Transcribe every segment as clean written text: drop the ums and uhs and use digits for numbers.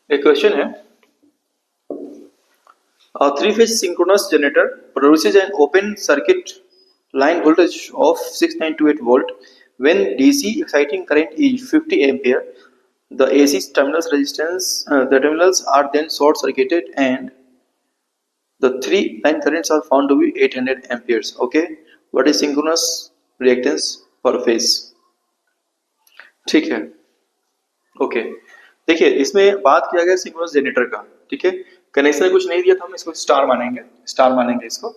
एक क्वेश्चन है, a three-phase synchronous generator produces an open circuit line voltage of 6928 volt when DC exciting current is 50 ampere. The AC terminals resistance, the terminals are then short circuited and the three line currents are found to be 800 amperes. Okay, what is synchronous reactance per phase? ठीक है, okay देखिए इसमें बात किया गया synchronous generator का। ठीक है, कनेक्शन कुछ नहीं दिया था, हम इसको स्टार मानेंगे इसको।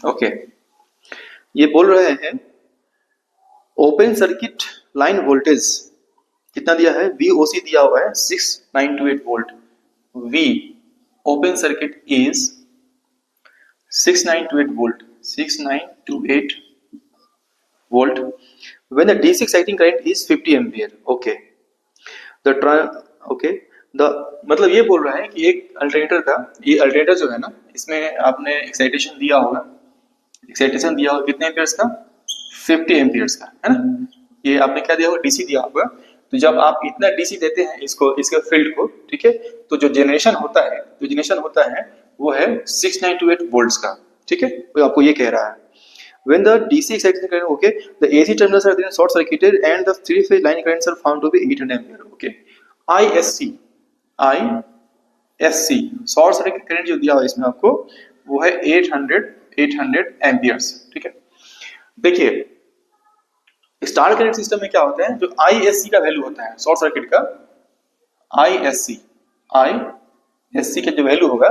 ओके, ये बोल रहे हैं ओपन सर्किट लाइन वोल्टेज कितना दिया है, VOC दिया हुआ है 6928 volt. V open circuit is 6928 volt 6928 volt when the DC exciting current is 50 ampere. Okay, the मतलब ये बोल रहा है कि एक अल्टरनेटर का, ये अल्टरनेटर जो है ना, इसमें आपने एक्साइटेशन दिया होगा कितने एम्पियर्स का, 50 एम्पियर्स का, है ना। ये आपने क्या दिया होगा, DC दिया होगा। तो जब आप इतना DC देते हैं इसके फील्ड को, ठीक है, तो जो जनरेशन होता है वो है 6928 वोल्ट्स का। ठीक है, तो आपको ये कह रहा है when the DC excitation current, okay, the AC terminals are then short circuited and the three phase line currents are found to be 800 ampere. Okay, ISC short circuit current जो दिया हुआ है इसमें आपको वो है 800 एम्पियर्स। ठीक है, देखिए स्टार करंट सिस्टम में क्या होता है, जो ISC का वैल्यू होता है शॉर्ट सर्किट का, ISC का जो वैल्यू होगा,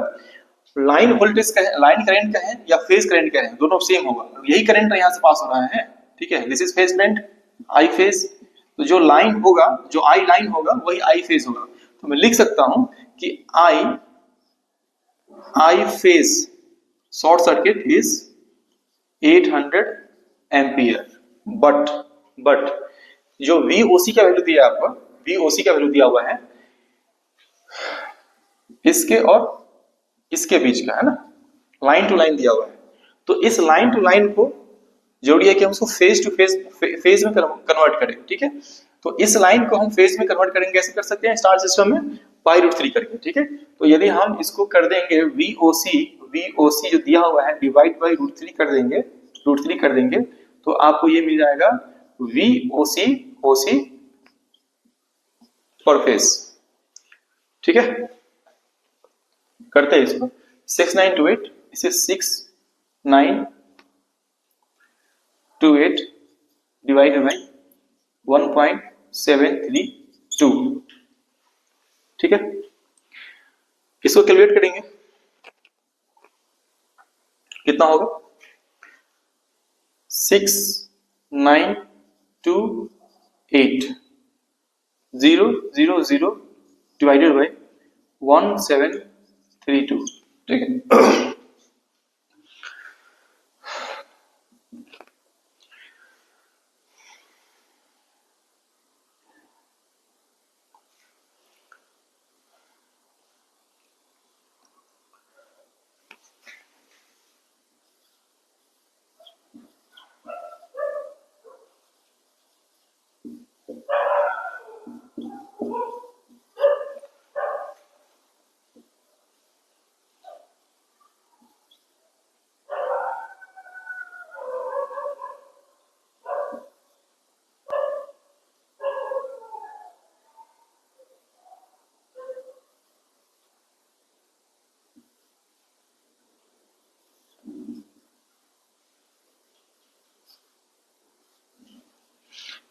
लाइन वोल्टेज का है, लाइन करंट का है या फेज करंट का है, दोनों सेम होगा। यही करंट यहाँ से पास हो रहा है। ठीक है, this is phase current, I phase. तो जो लाइन होगा, जो आई लाइन होगा वही आई फेज होगा। तो मैं लिख सकता हूं कि I phase short circuit is 800 ampere. But जो VOC का वैल्यू दिया है आपको, VOC का वैल्यू दिया हुआ है इसके और इसके बीच का, है ना, लाइन टू लाइन दिया हुआ है। तो इस लाइन टू लाइन को जरूरी है कि हम उसको फेज टू फेज में कन्वर्ट करें। ठीक है, तो इस लाइन को हम फेज में कन्वर्ट करेंगे, कैसे कर सकते हैं, स्टार सिस्टम में √3 करके। ठीक है, तो यदि हम इसको कर देंगे VOC जो दिया हुआ है डिवाइड बाई √3 कर देंगे, तो आपको ये मिल जाएगा VOC पर फेज। ठीक है, करते हैं इसको 6928, इसे 6928 डिवाइडेड बाई 1.732। ठीक है, इसको कैलकुलेट करेंगे, कितना होगा, 6928 000 डिवाइडेड बाई 1732। ठीक है,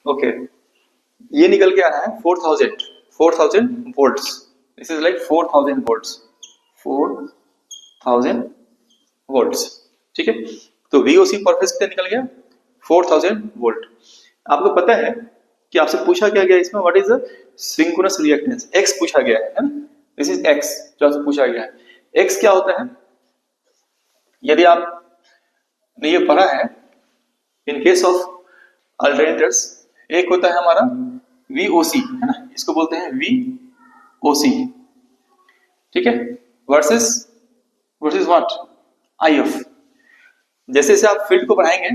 ओके, ये निकल के आ रहा है 4000 volts. This is like 4000 volts. ठीक है, तो VOC पर फेज कितना निकल गया, 4000 वोल्ट। आपको पता है कि आपसे पूछा क्या गया इसमें, what is the synchronous reactance, X पूछा गया है ना, दिस इज X जो आपसे पूछा गया है। X क्या होता है, यदि आपने ये पढ़ा है, इन केस ऑफ अल्टरनेटर्स एक होता है हमारा VOC, है ना, इसको बोलते हैं VOC। ठीक है, versus versus what, I F. जैसे जैसे आप फील्ड को बढ़ाएंगे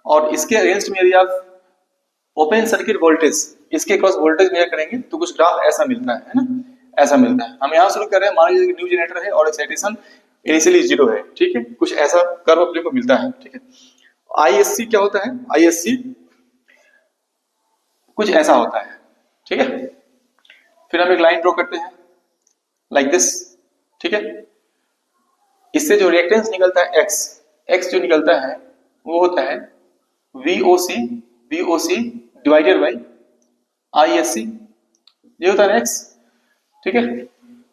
और इसके अगेंस्ट में यदि आप ओपन सर्किट वोल्टेज इसके क्रॉस वोल्टेज मेजर करेंगे तो कुछ ग्राफ ऐसा मिलता है ना, ऐसा मिलता है। हम यहाँ शुरू कर रहे हैं, मान लीजिए न्यू जनरेटर है और एक्साइटेशन इनिशियली 0 है, ठीक है, कुछ ऐसा कर्व अपने को मिलता है, ठीक है। आईएससी क्या होता है, आईएससी कुछ ऐसा होता है, ठीक है। फिर हम एक लाइन ड्रॉ करते हैं लाइक दिस, ठीक है। इससे जो रिएक्टेंस निकलता है एक्स, एक्स जो निकलता है वो होता है VOC, VOC divided by ISC, ये होता है एक्स, ठीक है।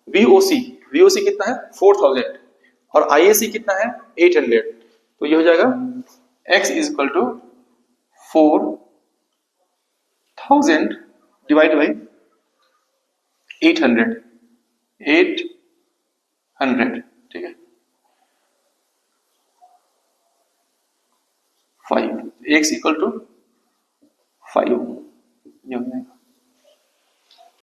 VOC, VOC कितना है 4000 और ISC कितना है 800, तो ये हो जाएगा x is equal to 4000 divide by 800, 800, ठीक है, 5, x इक्वल टू 5, ये हो जाएगा।